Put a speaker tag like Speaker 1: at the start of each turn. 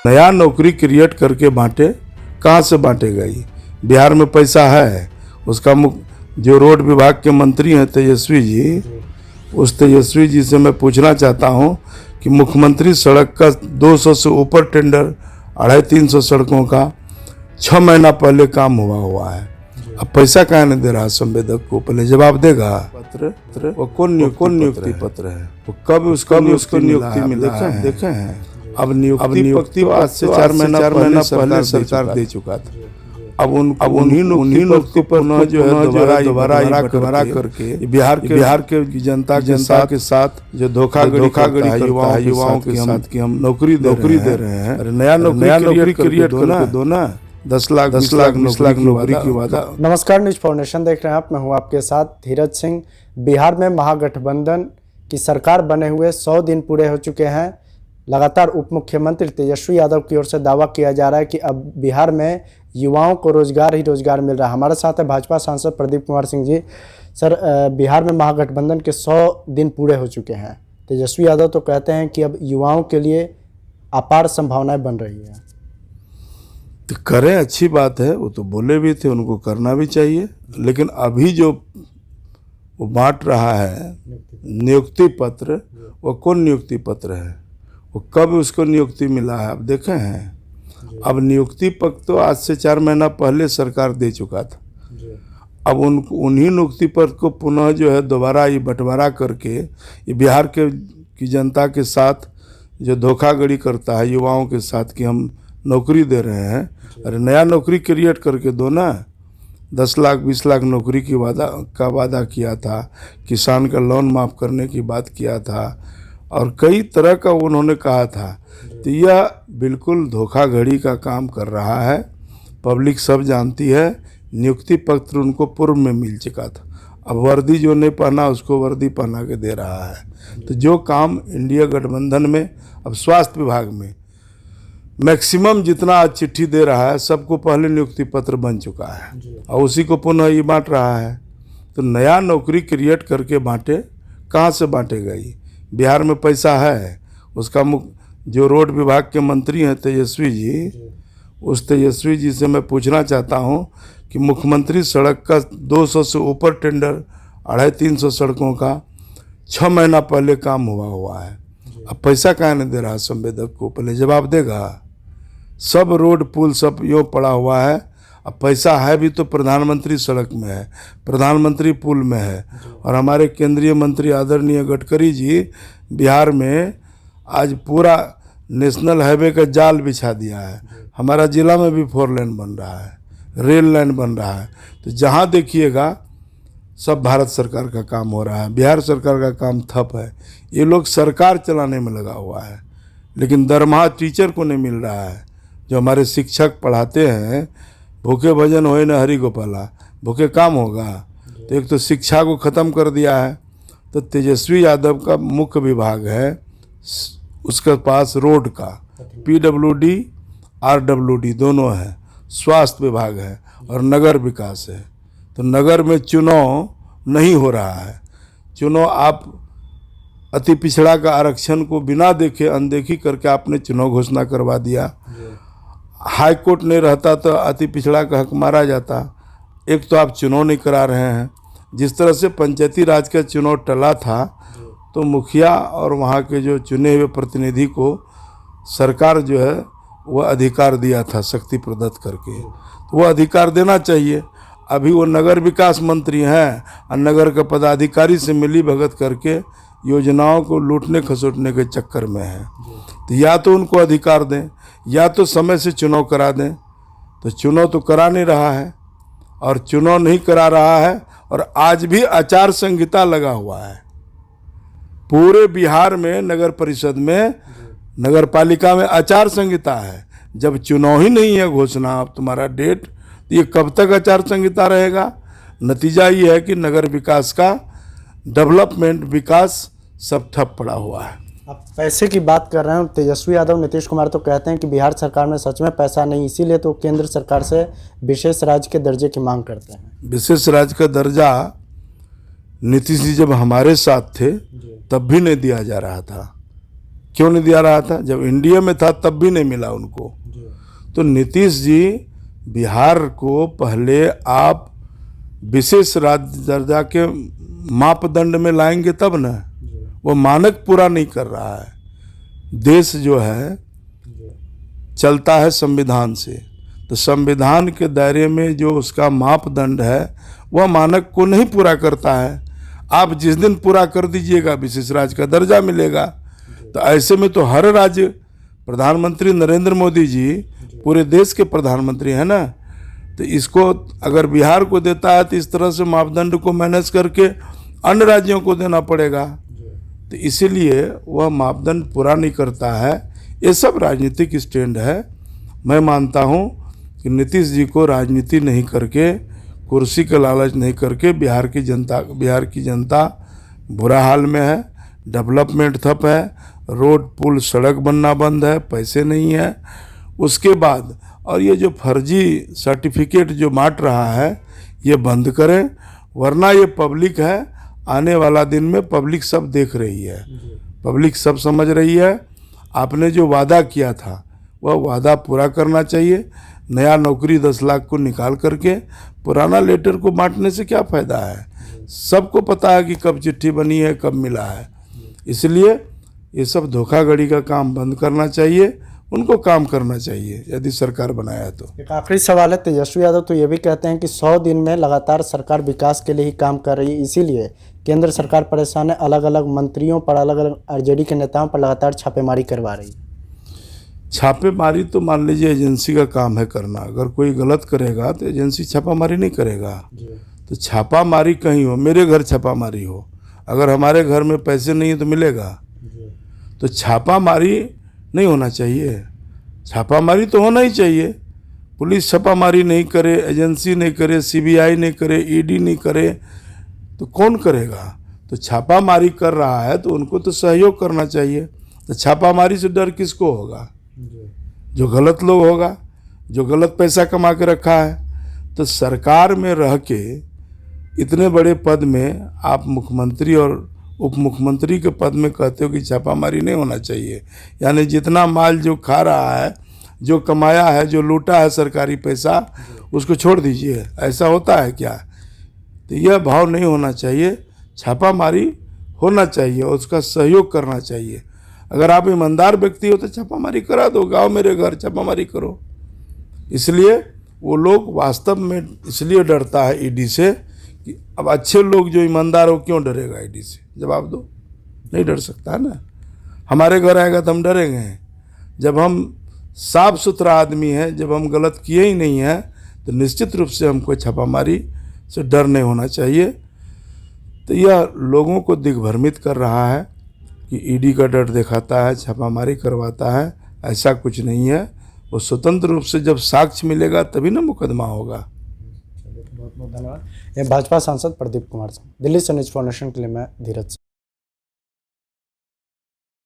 Speaker 1: नया नौकरी क्रिएट करके बांटे, कहाँ से बांटेगा ये? बिहार में पैसा है, उसका जो रोड विभाग के मंत्री हैं तेजस्वी जी, उस तेजस्वी जी से मैं पूछना चाहता हूँ कि मुख्यमंत्री सड़क का 200 से ऊपर टेंडर 250-300 सड़कों का 6 महीना पहले काम हुआ है। अब पैसा कहाँ नहीं दे रहा संवेदक को? पहले जवाब देगा। पत्र वो कौन नियुक्ति पत्र है? वो कब उसको नियुक्ति मिला है? देखे हैं। अब नियुक्ति आज से 4 महीना पहले सरकार दे चुका था। अब उन्हीं नियुक्ति पर जो है दोबारा करके बिहार के जनता के साथ जो धोखाधड़ी युवाओं के साथ कि हम नौकरी दे रहे हैं। अरे नया नौकरी क्रिएट दो ना, 10 लाख नौकरी की वादा।
Speaker 2: नमस्कार, न्यूज फाउंडेशन देख रहे हैं आप। मैं हूं आपके साथ धीरज सिंह। बिहार में महागठबंधन की सरकार बने हुए 100 दिन पूरे हो चुके हैं। लगातार उप मुख्यमंत्री तेजस्वी यादव की ओर से दावा किया जा रहा है कि अब बिहार में युवाओं को रोजगार ही रोजगार मिल रहा है। हमारे साथ है भाजपा सांसद प्रदीप कुमार सिंह जी। सर, बिहार में महागठबंधन के 100 दिन पूरे हो चुके हैं। तेजस्वी यादव तो कहते हैं कि अब युवाओं के लिए अपार संभावनाएं बन रही है।
Speaker 1: तो करें, अच्छी बात है, वो तो बोले भी थे, उनको करना भी चाहिए। लेकिन अभी जो वो बांट रहा है नियुक्ति पत्र, वो कौन नियुक्ति पत्र है? वो कब उसको नियुक्ति मिला है? अब देखे हैं। अब नियुक्ति पत्र तो आज से 4 महीना पहले सरकार दे चुका था। अब उन्हीं नियुक्ति पत्र को पुनः जो है दोबारा ये बंटवारा करके ये बिहार की जनता के साथ जो धोखाधड़ी करता है युवाओं के साथ कि हम नौकरी दे रहे हैं। अरे नया नौकरी क्रिएट करके दो ना। 10 लाख 20 लाख नौकरी की वादा किया था, किसान का लोन माफ़ करने की बात किया था और कई तरह का उन्होंने कहा था। तो यह बिल्कुल धोखाधड़ी का काम कर रहा है। पब्लिक सब जानती है। नियुक्ति पत्र उनको पूर्व में मिल चुका था। अब वर्दी जो नहीं पहना उसको वर्दी पहना के दे रहा है। तो जो काम इंडिया गठबंधन में अब स्वास्थ्य विभाग में मैक्सिमम जितना आज चिट्ठी दे रहा है, सबको पहले नियुक्ति पत्र बन चुका है और उसी को पुनः ये बांट रहा है। तो नया नौकरी क्रिएट करके बांटे, कहाँ से बांटेगा ये? बिहार में पैसा है, उसका जो रोड विभाग के मंत्री हैं तेजस्वी जी, उस तेजस्वी जी से मैं पूछना चाहता हूँ कि मुख्यमंत्री सड़क का 200 से ऊपर टेंडर 250-300 सड़कों का 6 महीना पहले काम हुआ है। अब पैसा कहाँ नहीं दे रहा संवेदक को? पहले जवाब देगा। सब रोड पुल सब यूँ पड़ा हुआ है। अब पैसा है भी तो प्रधानमंत्री सड़क में है, प्रधानमंत्री पुल में है। और हमारे केंद्रीय मंत्री आदरणीय गडकरी जी बिहार में आज पूरा नेशनल हाईवे का जाल बिछा दिया है। हमारा जिला में भी 4 लेन बन रहा है, रेल लाइन बन रहा है। तो जहाँ देखिएगा सब भारत सरकार का काम हो रहा है, बिहार सरकार का काम ठप है। ये लोग सरकार चलाने में लगा हुआ है, लेकिन दरमाहा टीचर को नहीं मिल रहा है। जो हमारे शिक्षक पढ़ाते हैं, भूखे भजन होए न हरि गोपाला, भूखे काम होगा। तो एक तो शिक्षा को ख़त्म कर दिया है। तो तेजस्वी यादव का मुख्य विभाग है, उसके पास रोड का PWD RWD दोनों है, स्वास्थ्य विभाग है और नगर विकास है। तो नगर में चुनाव नहीं हो रहा है। चुनाव आप अति पिछड़ा का आरक्षण को बिना देखे अनदेखी करके आपने चुनाव घोषणा करवा दिया। हाई कोर्ट नहीं रहता तो अति पिछड़ा का हक मारा जाता। एक तो आप चुनाव नहीं करा रहे हैं। जिस तरह से पंचायती राज का चुनाव टला था, तो मुखिया और वहाँ के जो चुने हुए प्रतिनिधि को सरकार जो है वह अधिकार दिया था शक्ति प्रदत्त करके, तो वह अधिकार देना चाहिए। अभी वो नगर विकास मंत्री हैं और नगर के पदाधिकारी से मिली भगत करके योजनाओं को लूटने खसोटने के चक्कर में है। तो या तो उनको अधिकार दें या तो समय से चुनाव करा दें। तो चुनाव तो करा नहीं रहा है और चुनाव नहीं करा रहा है और आज भी आचार संहिता लगा हुआ है। पूरे बिहार में नगर परिषद में, नगर पालिका में आचार संहिता है। जब चुनाव ही नहीं है घोषणा, अब तुम्हारा डेट, तो ये कब तक आचार संहिता रहेगा? नतीजा ये है कि नगर विकास का डेवलपमेंट विकास सब ठप पड़ा हुआ है।
Speaker 2: आप पैसे की बात कर रहे हैं। तेजस्वी यादव, नीतीश कुमार तो कहते हैं कि बिहार सरकार में सच में पैसा नहीं, इसीलिए तो केंद्र सरकार से विशेष राज्य के दर्जे की मांग करते हैं।
Speaker 1: विशेष राज्य का दर्जा नीतीश जी जब हमारे साथ थे तब भी नहीं दिया जा रहा था। क्यों नहीं दिया रहा था? जब एनडीए में था तब भी नहीं मिला उनको। तो नीतीश जी, बिहार को पहले आप विशेष राज्य दर्जा के मापदंड में लाएंगे तब ना। वो मानक पूरा नहीं कर रहा है। देश जो है चलता है संविधान से, तो संविधान के दायरे में जो उसका मापदंड है वह मानक को नहीं पूरा करता है। आप जिस दिन पूरा कर दीजिएगा विशेष राज्य का दर्जा मिलेगा। तो ऐसे में तो हर राज्य, प्रधानमंत्री नरेंद्र मोदी जी पूरे देश के प्रधानमंत्री हैं ना, तो इसको अगर बिहार को देता है तो इस तरह से मापदंड को मैनेज करके अन्य राज्यों को देना पड़ेगा। तो इसीलिए वह मापदंड पूरा नहीं करता है। ये सब राजनीतिक स्टैंड है। मैं मानता हूँ कि नीतीश जी को राजनीति नहीं करके, कुर्सी का लालच नहीं करके बिहार की जनता बुरा हाल में है। डेवलपमेंट ठप है, रोड पुल सड़क बनना बंद है, पैसे नहीं है। उसके बाद और ये जो फर्जी सर्टिफिकेट जो बांट रहा है ये बंद करें, वरना ये पब्लिक है, आने वाला दिन में पब्लिक सब देख रही है, पब्लिक सब समझ रही है। आपने जो वादा किया था वह वादा पूरा करना चाहिए। नया नौकरी 10 लाख को निकाल करके पुराना लेटर को बांटने से क्या फ़ायदा है? सबको पता है कि कब चिट्ठी बनी है, कब मिला है। इसलिए ये सब धोखाधड़ी का काम बंद करना चाहिए, उनको काम करना चाहिए यदि सरकार बनाया तो।
Speaker 2: एक आखिरी सवाल है, तेजस्वी यादव तो ये भी कहते हैं कि 100 दिन में लगातार सरकार विकास के लिए ही काम कर रही है, इसीलिए केंद्र सरकार परेशान है, अलग अलग मंत्रियों पर, अलग अलग आरजेडी के नेताओं पर लगातार छापेमारी करवा रही है।
Speaker 1: छापेमारी तो मान लीजिए एजेंसी का काम है करना। अगर कोई गलत करेगा तो एजेंसी छापामारी नहीं करेगा। तो छापामारी कहीं हो, मेरे घर छापामारी हो, अगर हमारे घर में पैसे नहीं है तो मिलेगा? तो छापामारी नहीं होना चाहिए। छापामारी तो होना ही चाहिए। पुलिस छापामारी नहीं करे, एजेंसी नहीं करे, सीबीआई नहीं करे, ईडी नहीं करे, तो कौन करेगा? तो छापामारी कर रहा है तो उनको तो सहयोग करना चाहिए। तो छापामारी से डर किसको होगा? जो गलत लोग होगा, जो गलत पैसा कमा के रखा है। तो सरकार में रह के इतने बड़े पद में आप मुख्यमंत्री और उप मुख्यमंत्री के पद में कहते हो कि छापामारी नहीं होना चाहिए। यानी जितना माल जो खा रहा है, जो कमाया है, जो लूटा है सरकारी पैसा, उसको छोड़ दीजिए। ऐसा होता है क्या? तो यह भाव नहीं होना चाहिए। छापामारी होना चाहिए, उसका सहयोग करना चाहिए। अगर आप ईमानदार व्यक्ति हो तो छापामारी करा दो, गाँव मेरे घर छापामारी करो। इसलिए वो लोग वास्तव में इसलिए डरता है ईडी से कि अब अच्छे लोग जो ईमानदार हो क्यों डरेगा ईडी से? जवाब दो। नहीं डर सकता है ना। हमारे घर आएगा तो हम डरेंगे? जब हम साफ सुथरा आदमी हैं, जब हम गलत किए ही नहीं हैं, तो निश्चित रूप से हमको छापामारी से डर नहीं होना चाहिए। तो यह लोगों को दिग्भ्रमित कर रहा है कि ईडी का डर दिखाता है, छापामारी करवाता है। ऐसा कुछ नहीं है। वो स्वतंत्र रूप से जब साक्ष्य मिलेगा तभी ना मुकदमा होगा।
Speaker 2: बहुत बहुत धन्यवाद। ये भाजपा सांसद प्रदीप कुमार सिंह। दिल्ली से न्यूज़ फॉर नेशन के लिए मैं धीरज।